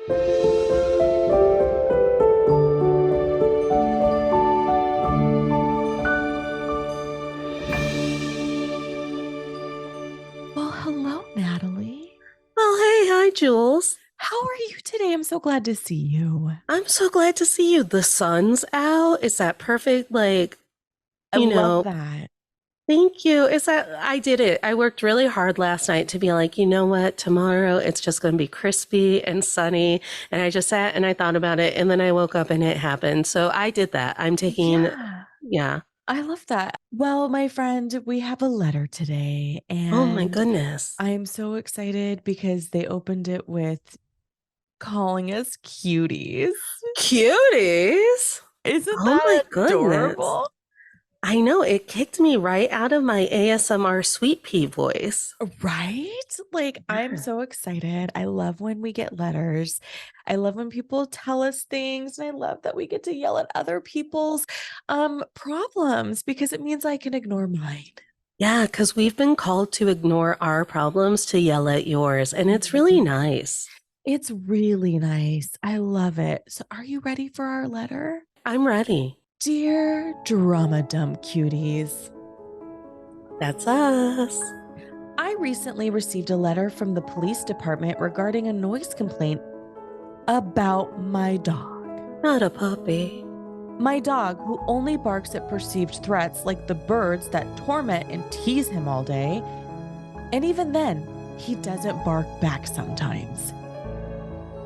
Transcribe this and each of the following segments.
Well, hello, Natalie. Oh, hey, hi, Jules. How are you today? I'm so glad to see you. I'm so glad to see you. The sun's out. Is that perfect? I You love know, that. thank you. I did it. I worked really hard last night to be like, you know what? Tomorrow it's just going to be crispy and sunny. And I just sat and I thought about it. And then I woke up and it happened. So I did that. Yeah, Yeah. I love that. Well, my friend, we have a letter today, Oh my and goodness. I'm so excited because they opened it with calling us cuties. Cuties. Isn't Oh my that goodness. adorable? I know it kicked me right out of my ASMR sweet pea voice. Right? Like, I'm Yeah. so excited. I love when we get letters. I love when people tell us things. And I love that we get to yell at other people's problems because it means I can ignore mine. Yeah, because we've been called to ignore our problems to yell at yours, and it's really Mhm. nice. It's really nice. I love it. So, are you ready for our letter? I'm ready. Dear Drama Dumb Cuties, That's us. I recently received a letter from the police department regarding a noise complaint about my dog. Not a puppy. My dog, who only barks at perceived threats like the birds that torment and tease him all day, and even then, he doesn't bark back sometimes.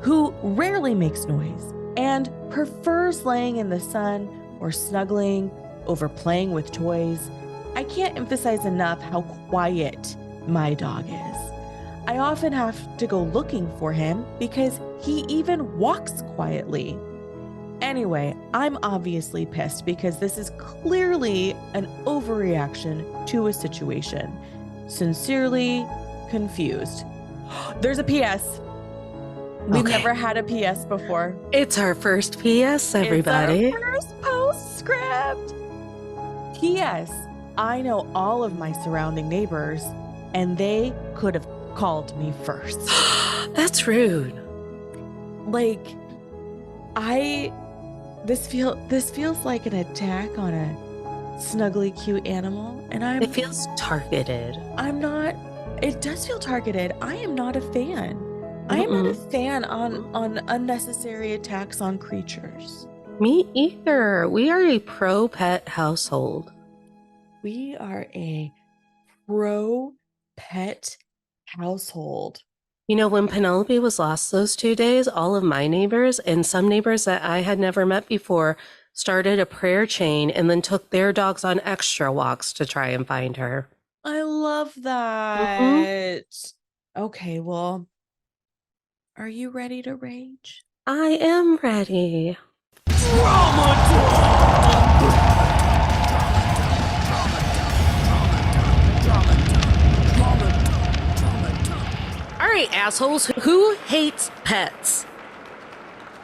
Who rarely makes noise and prefers laying in the sun or snuggling over playing with toys. I can't emphasize enough how quiet my dog is. I often have to go looking for him because he even walks quietly. Anyway, I'm obviously pissed because this is clearly an overreaction to a situation. Sincerely, confused. There's a PS. We've Okay. never had a PS before. It's our first PS, It's our everybody. first postscript. PS. I know all of my surrounding neighbors, and they could have called me first. That's rude. Like, I this feels like an attack on a snuggly cute animal, and It feels targeted. I'm not. It does feel targeted. I am not a fan. I am not a Mm-mm. fan on unnecessary attacks on creatures. Me either. We are a pro pet household. We are a pro pet household. You know, when Penelope was lost those 2 days, all of my neighbors and some neighbors that I had never met before started a prayer chain and then took their dogs on extra walks to try and find her. I love Hmm. that. Okay, well, are you ready to rage? I am ready. All right, assholes, who hates pets?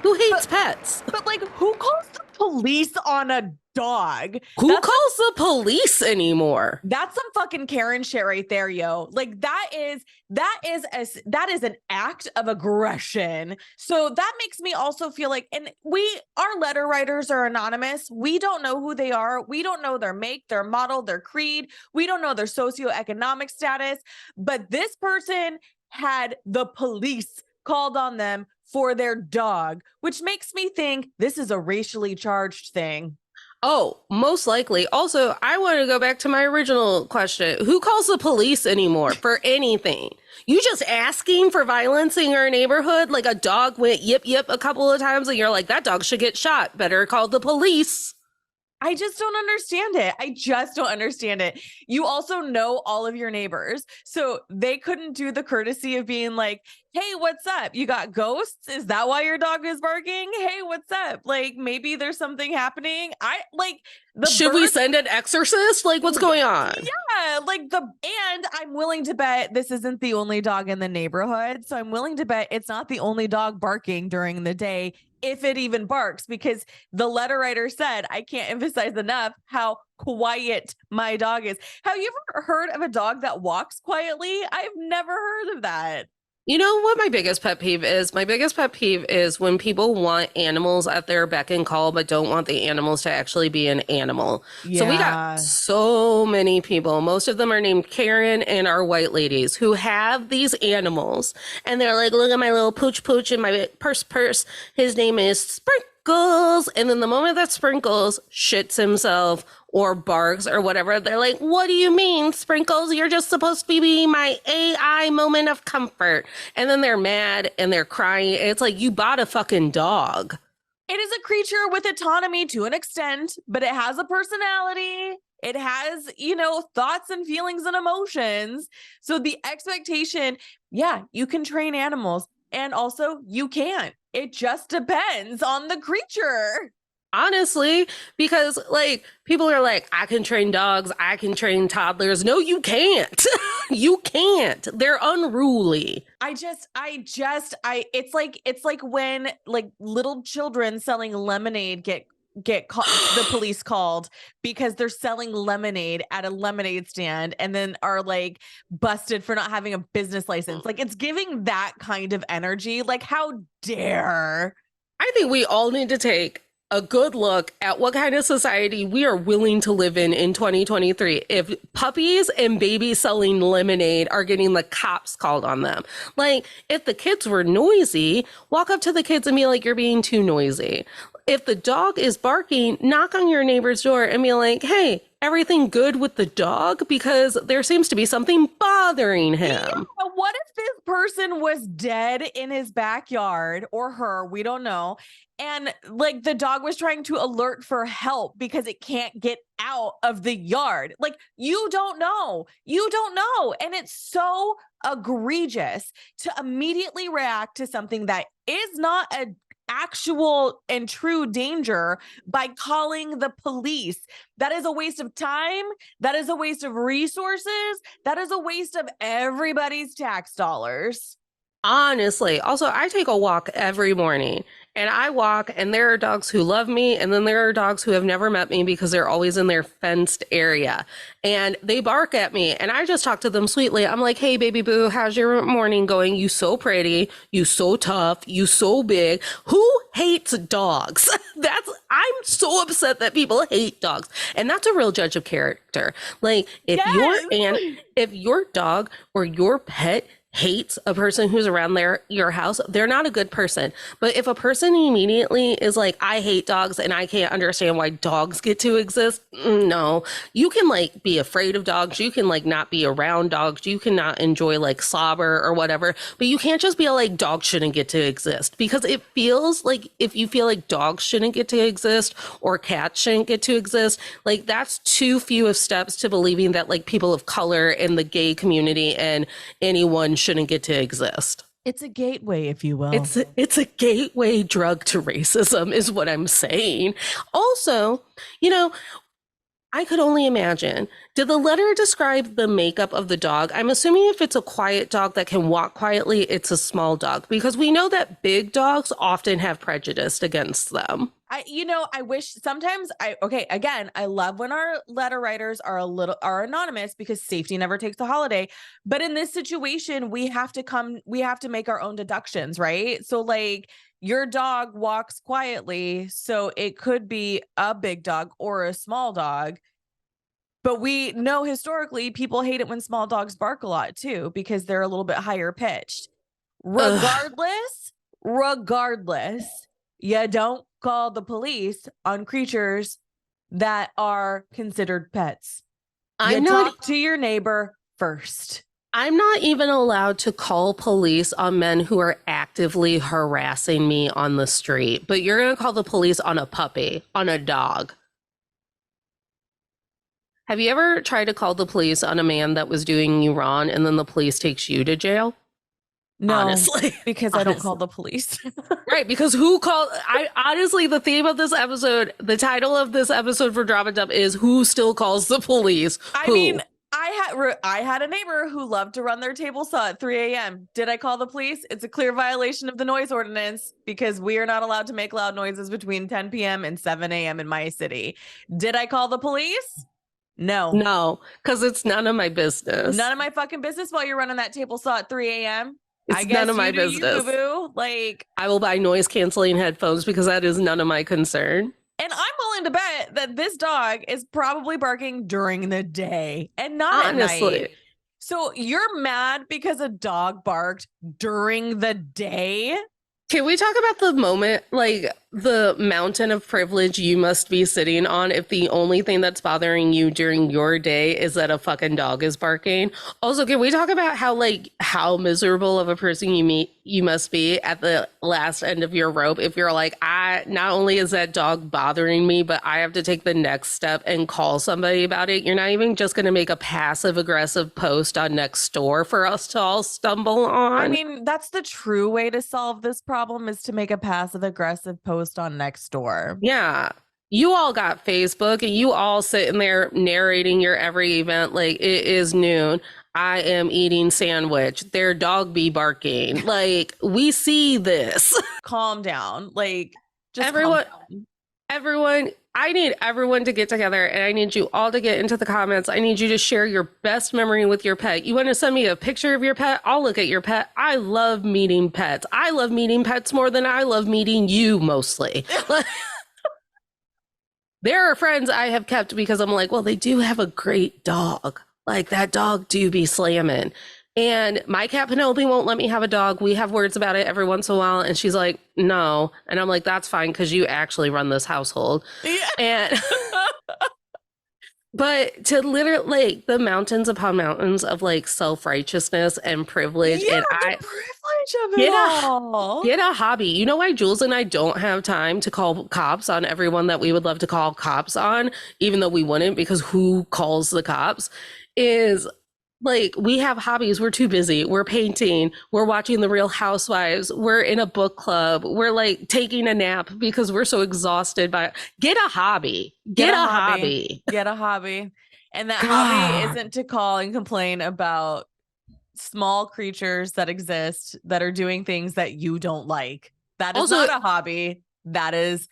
Who hates pets? But like, who calls the police on a dog? Who That's calls the police anymore? That's some fucking Karen shit right there, yo. Like that is an act of aggression. So that makes me also feel like, and our letter writers are anonymous. We don't know who they are. We don't know their make, their model, their creed. We don't know their socioeconomic status. But this person had the police called on them for their dog, which makes me think this is a racially charged thing. Oh, most likely. Also, I want to go back to my original question. Who calls the police anymore for anything? You just asking for violence in your neighborhood? Like a dog went yip yip a couple of times and you're like, that dog should get shot. Better call the police. I just don't understand it. I just don't understand it. You also know all of your neighbors. So they couldn't do the courtesy of being like, hey, what's up? You got ghosts? Is that why your dog is barking? Hey, what's up? Like maybe there's something happening. I like the Should we birds. send an exorcist? Like, what's going on? Yeah, and I'm willing to bet this isn't the only dog in the neighborhood. So I'm willing to bet it's not the only dog barking during the day, if it even barks, because the letter writer said, I can't emphasize enough how quiet my dog is. Have you ever heard of a dog that walks quietly? I've never heard of that. You know what my biggest pet peeve is? My biggest pet peeve is when people want animals at their beck and call, but don't want the animals to actually be an animal. So we got Yeah. so many people. Most of them are named Karen and are white ladies who have these animals. And they're like, look at my little pooch pooch and my purse. His name is Sprinkles. And then the moment that Sprinkles shits himself or barks or whatever, they're like, what do you mean, Sprinkles? You're just supposed to be my AI moment of comfort. And then they're mad and they're crying. It's like, you bought a fucking dog. It is a creature with autonomy to an extent, but it has a personality. It has, thoughts and feelings and emotions. So the expectation, yeah, you can train animals, and also you can't. It just depends on the creature. Honestly, because like people are like, I can train dogs, I can train toddlers. No, you can't. You can't. They're unruly. It's like when like little children selling lemonade the police called because they're selling lemonade at a lemonade stand and then are like busted for not having a business license. Like, it's giving that kind of energy. Like, how dare. I think we all need to take a good look at what kind of society we are willing to live in 2023 if puppies and babies selling lemonade are getting the cops called on them. Like, if the kids were noisy, walk up to the kids and be like, you're being too noisy. If the dog is barking, knock on your neighbor's door and be like, hey, everything good with the dog? Because there seems to be something bothering him. Yeah, what if this person was dead in his backyard, or her, we don't know, and like the dog was trying to alert for help because it can't get out of the yard? Like, you don't know. And it's so egregious to immediately react to something that is not a actual and true danger by calling the police. That is a waste of time. That is a waste of resources. That is a waste of everybody's tax dollars. Honestly, also, I take a walk every morning and I walk, and there are dogs who love me, and then there are dogs who have never met me because they're always in their fenced area and they bark at me. And I just talk to them sweetly. I'm like, hey, baby boo, how's your morning going? You so pretty, you so tough, you so big. Who hates dogs? I'm so upset that people hate dogs. And that's a real judge of character. Like, if your dog or your pet hates a person who's around your house, they're not a good person. But if a person immediately is like, I hate dogs and I can't understand why dogs get to exist, no. You can like be afraid of dogs, you can like not be around dogs, you cannot enjoy like slobber or whatever, but you can't just be like, dogs shouldn't get to exist. Because it feels like if you feel like dogs shouldn't get to exist or cats shouldn't get to exist, like that's too few of steps to believing that like people of color in the gay community and anyone shouldn't get to exist. It's a gateway, if you will. It's a gateway drug to racism is what I'm saying. Also, I could only imagine. Did the letter describe the makeup of the dog? I'm assuming if it's a quiet dog that can walk quietly, it's a small dog, because we know that big dogs often have prejudice against them. I wish sometimes again, I love when our letter writers are anonymous because safety never takes a holiday. But in this situation, we have to make our own deductions, right? So like, your dog walks quietly, so it could be a big dog or a small dog. But we know historically people hate it when small dogs bark a lot too, because they're a little bit higher pitched. Regardless, you don't call the police on creatures that are considered pets. Talk to your neighbor first. I'm not even allowed to call police on men who are actively harassing me on the street, but you're going to call the police on a puppy, on a dog. Have you ever tried to call the police on a man that was doing you wrong and then the police takes you to jail? No, honestly, because I don't call the police. Right, because who called? Honestly, the theme of this episode, the title of this episode for Drama Dump is "Who Still Calls the Police?" I mean, I had a neighbor who loved to run their table saw at 3 a.m. Did I call the police? It's a clear violation of the noise ordinance because we are not allowed to make loud noises between 10 p.m. and 7 a.m. in my city. Did I call the police? No, because it's none of my business. None of my fucking business while you're running that table saw at 3 a.m. I It's none guess of you my do you, boo business. boo. Like, I will buy noise canceling headphones because that is none of my concern. and I'm willing to bet that this dog is probably barking during the day and not at night. Honestly. So you're mad because a dog barked during the day? Can we talk about the moment, like the mountain of privilege you must be sitting on if the only thing that's bothering you during your day is that a fucking dog is barking? Also, can we talk about how miserable of a person you must be at the last end of your rope if you're like, I not only is that dog bothering me, but I have to take the next step and call somebody about it. You're not even just gonna make a passive aggressive post on next door for us to all stumble on. I mean, that's the true way to solve this problem is to make a passive aggressive post on Nextdoor. Yeah. You all got Facebook and you all sitting there narrating your every event like it is noon. I am eating sandwich. Their dog be barking. Like we see this. Calm down. Like, just Everyone calm down. everyone, I need everyone to get together and I need you all to get into the comments. I need you to share your best memory with your pet. You want to send me a picture of your pet? I'll look at your pet. I love meeting pets. I love meeting pets more than I love meeting you mostly. There are friends I have kept because I'm like, well, they do have a great dog. Like that dog do be slamming. And my cat Penelope won't let me have a dog. We have words about it every once in a while. And she's like, no. And I'm like, that's fine because you actually run this household. Yeah. And but to literally like the mountains upon mountains of like self-righteousness and privilege. Yeah, And the I privilege of it get all. get a hobby. You know why Jules and I don't have time to call cops on everyone that we would love to call cops on, even though we wouldn't, because who calls the cops? Is like we have hobbies. We're too busy. We're painting. We're watching The Real Housewives. We're in a book club. We're like taking a nap because we're so exhausted by it. Get a hobby. Get a hobby. Get a hobby. And that God. hobby isn't to call and complain about small creatures that exist that are doing things that you don't like. That is Also- not a hobby. That is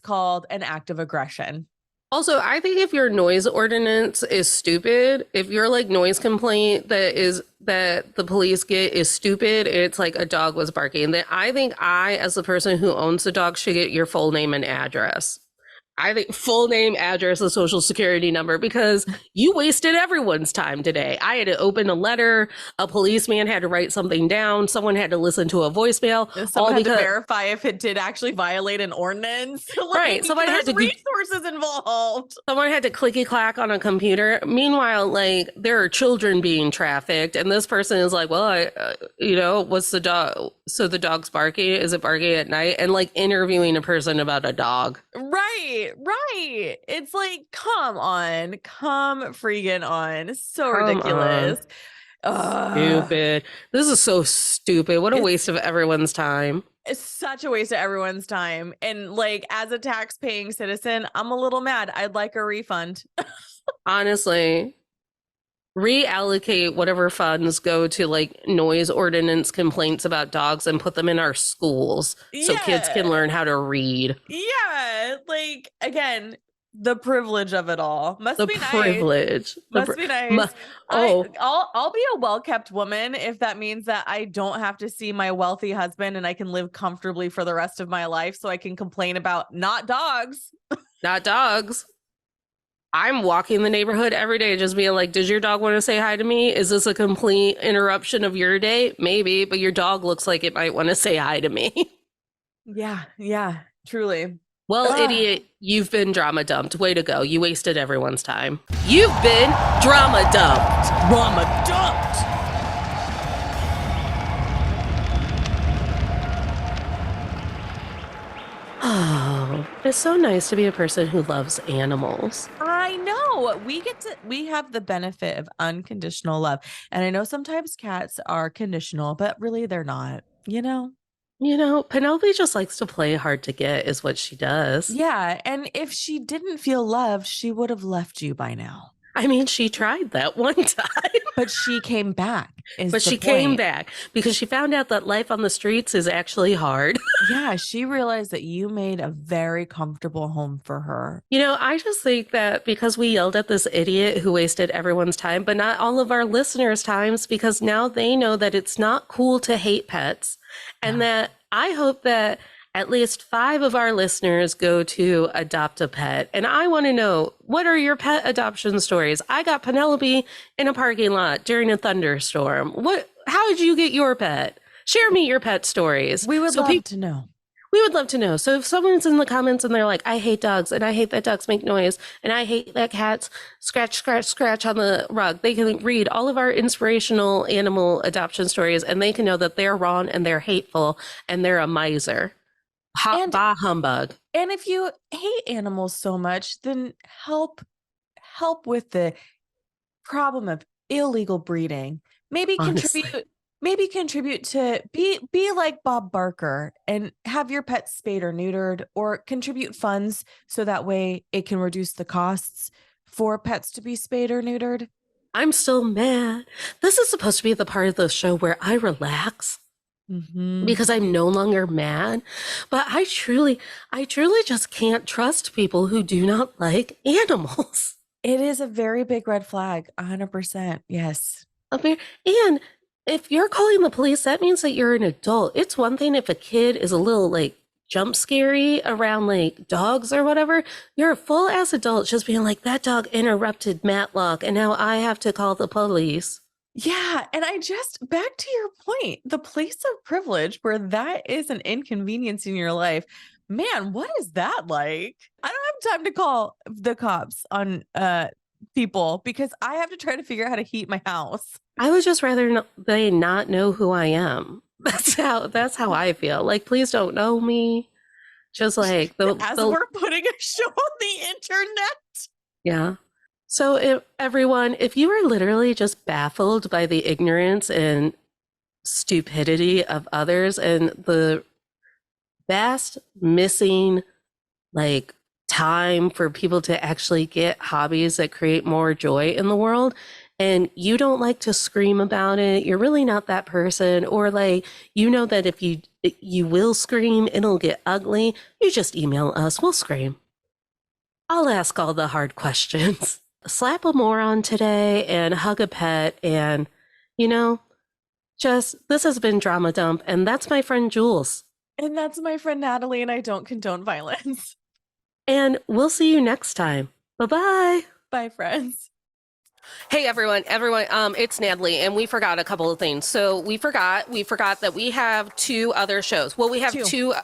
called an act of aggression. Also, I think if your noise ordinance is stupid, if your like noise complaint that the police get is stupid, it's like a dog was barking, then I think I, as the person who owns the dog, should get your full name and address. I think full name, address, and social security number because you wasted everyone's time today. I had to open a letter. A policeman had to write something down. Someone had to listen to a voicemail. Someone had to verify if it did actually violate an ordinance. Right. Someone had to resources involved. Someone had to clicky clack on a computer. Meanwhile, like there are children being trafficked, and this person is like, "Well, what's the dog? So the dog's barking. Is it barking at night?" And like interviewing a person about a dog. Right. It's like, come freaking on. So Come ridiculous. Stupid. This is so stupid. What a waste of everyone's time. It's such a waste of everyone's time. And like, as a tax paying citizen, I'm a little mad. I'd like a refund. Honestly, reallocate whatever funds go to like noise ordinance complaints about dogs and put them in our schools so kids can learn how to read. Yeah. Like, again, the privilege of it all must be nice. Must be nice. I'll be a well-kept woman if that means that I don't have to see my wealthy husband and I can live comfortably for the rest of my life so I can complain about not dogs. Not dogs. I'm walking the neighborhood every day just being like, does your dog want to say hi to me? Is this a complete interruption of your day? Maybe, but your dog looks like it might want to say hi to me. Yeah, truly. Well, idiot, you've been drama dumped. Way to go. You wasted everyone's time. You've been drama dumped. Drama dumped. Oh, it's so nice to be a person who loves animals. I know. We have the benefit of unconditional love. And I know sometimes cats are conditional, but really they're not, Penelope just likes to play hard to get is what she does. Yeah. And if she didn't feel loved, she would have left you by now. I mean, she tried that one time. But she came back. But she came back because she found out that life on the streets is actually hard. Yeah, she realized that you made a very comfortable home for her. You know, I just think that because we yelled at this idiot who wasted everyone's time, but not all of our listeners' times, because now they know that it's not cool to hate pets. And that I hope that at least 5 of our listeners go to adopt a pet. And I want to know, what are your pet adoption stories? I got Penelope in a parking lot during a thunderstorm. How did you get your pet? Share me your pet stories. We would love to know. We would love to know. So if someone's in the comments and they're like, I hate dogs and I hate that dogs make noise and I hate that cats scratch, scratch, scratch on the rug, they can read all of our inspirational animal adoption stories and they can know that they're wrong and they're hateful and they're a miser. Bah humbug. And if you hate animals so much, then help with the problem of illegal breeding. Maybe contribute to be like Bob Barker and have your pet spayed or neutered, or contribute funds so that way it can reduce the costs for pets to be spayed or neutered. I'm still mad. This is supposed to be the part of the show where I relax. Because I'm no longer mad. But I truly just can't trust people who do not like animals. It is a very big red flag. 100%. Yes. And if you're calling the police, that means that you're an adult. It's one thing if a kid is a little like jump scary around like dogs or whatever. You're a full ass adult just being like, that dog interrupted Matlock and now I have to call the police. Yeah. And back to your point, the place of privilege where that is an inconvenience in your life. Man, what is that like? I don't have time to call the cops on people because I have to try to figure out how to heat my house. I would just rather they not know who I am. That's how I feel. Like, please don't know me. Just like we're putting a show on the internet. Yeah. So if you are literally just baffled by the ignorance and stupidity of others and the vast missing like time for people to actually get hobbies that create more joy in the world, and you don't like to scream about it, you're really not that person, or like, you know that if you will scream, it'll get ugly, you just email us, we'll scream. I'll ask all the hard questions. Slap a moron today and hug a pet, and this has been Drama Dump, and that's my friend Jules. And that's my friend Natalie, and I don't condone violence. And we'll see you next time. Bye-bye. Bye, friends. Hey everyone, it's Natalie, and we forgot a couple of things. So we forgot that we have 2 other shows. Well, we have two.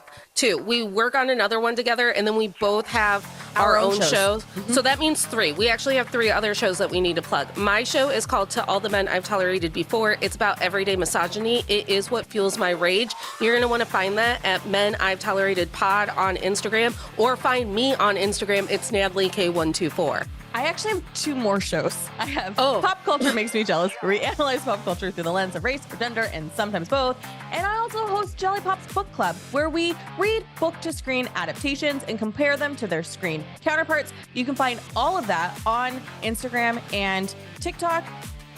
We work on another one together, and then we both have our own shows. Mm-hmm. So that means 3. We actually have 3 other shows that we need to plug. My show is called To All the Men I've Tolerated Before. It's about everyday misogyny. It is what fuels my rage. You're going to want to find that at Men I've Tolerated Pod on Instagram, or find me on Instagram. It's Natalie K124. I actually have 2 more shows. I have Pop Culture Makes Me Jealous, where we analyze pop culture through the lens of race or gender, and sometimes both. And I also host Jelly Pop's Book Club, where we read book-to-screen adaptations and compare them to their screen counterparts. You can find all of that on Instagram and TikTok.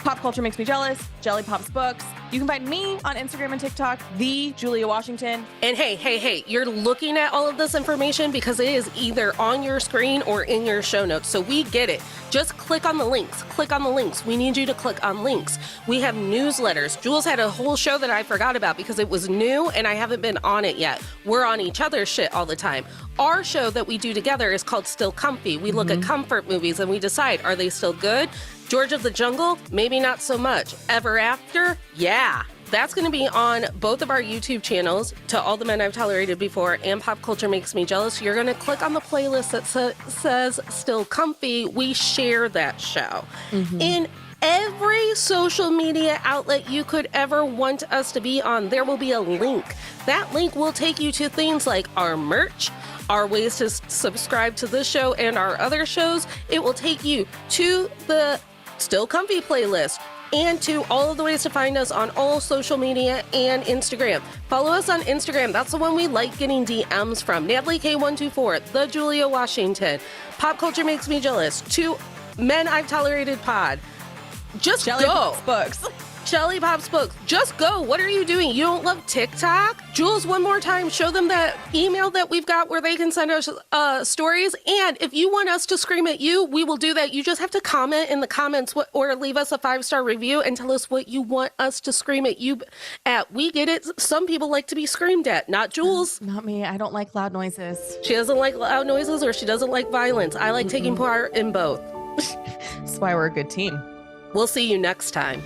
Pop Culture Makes Me Jealous, Jelly Pop's Books. You can find me on Instagram and TikTok, the Julia Washington. And hey, you're looking at all of this information because it is either on your screen or in your show notes. So we get it. Just click on the links. We need you to click on links. We have newsletters. Jules had a whole show that I forgot about because it was new and I haven't been on it yet. We're on each other's shit all the time. Our show that we do together is called Still Comfy. We look at comfort movies and we decide, are they still good? George of the Jungle, maybe not so much. Ever After, yeah. That's going to be on both of our YouTube channels, To All the Men I've Tolerated Before and Pop Culture Makes Me Jealous. You're going to click on the playlist that says Still Comfy. We share that show. In every social media outlet you could ever want us to be on, there will be a link. That link will take you to things like our merch, our ways to subscribe to this show and our other shows. It will take you to the Still Comfy playlist and to all of the ways to find us on all social media and Instagram. Follow us on Instagram. That's the one we like getting DMs from. Natalie K124, The Julia Washington, Pop Culture Makes Me Jealous, To Men I've Tolerated Pod. Just Jelly go. Pops Books. Shelly Pop's Books. Just go. What are you doing? You don't love TikTok? Jules, one more time, show them that email that we've got where they can send us stories. And if you want us to scream at you, we will do that. You just have to comment in the comments or leave us a 5-star review and tell us what you want us to scream at you at. We get it. Some people like to be screamed at, not Jules. Not me. I don't like loud noises. She doesn't like loud noises or she doesn't like violence. I like taking part in both. That's why we're a good team. We'll see you next time.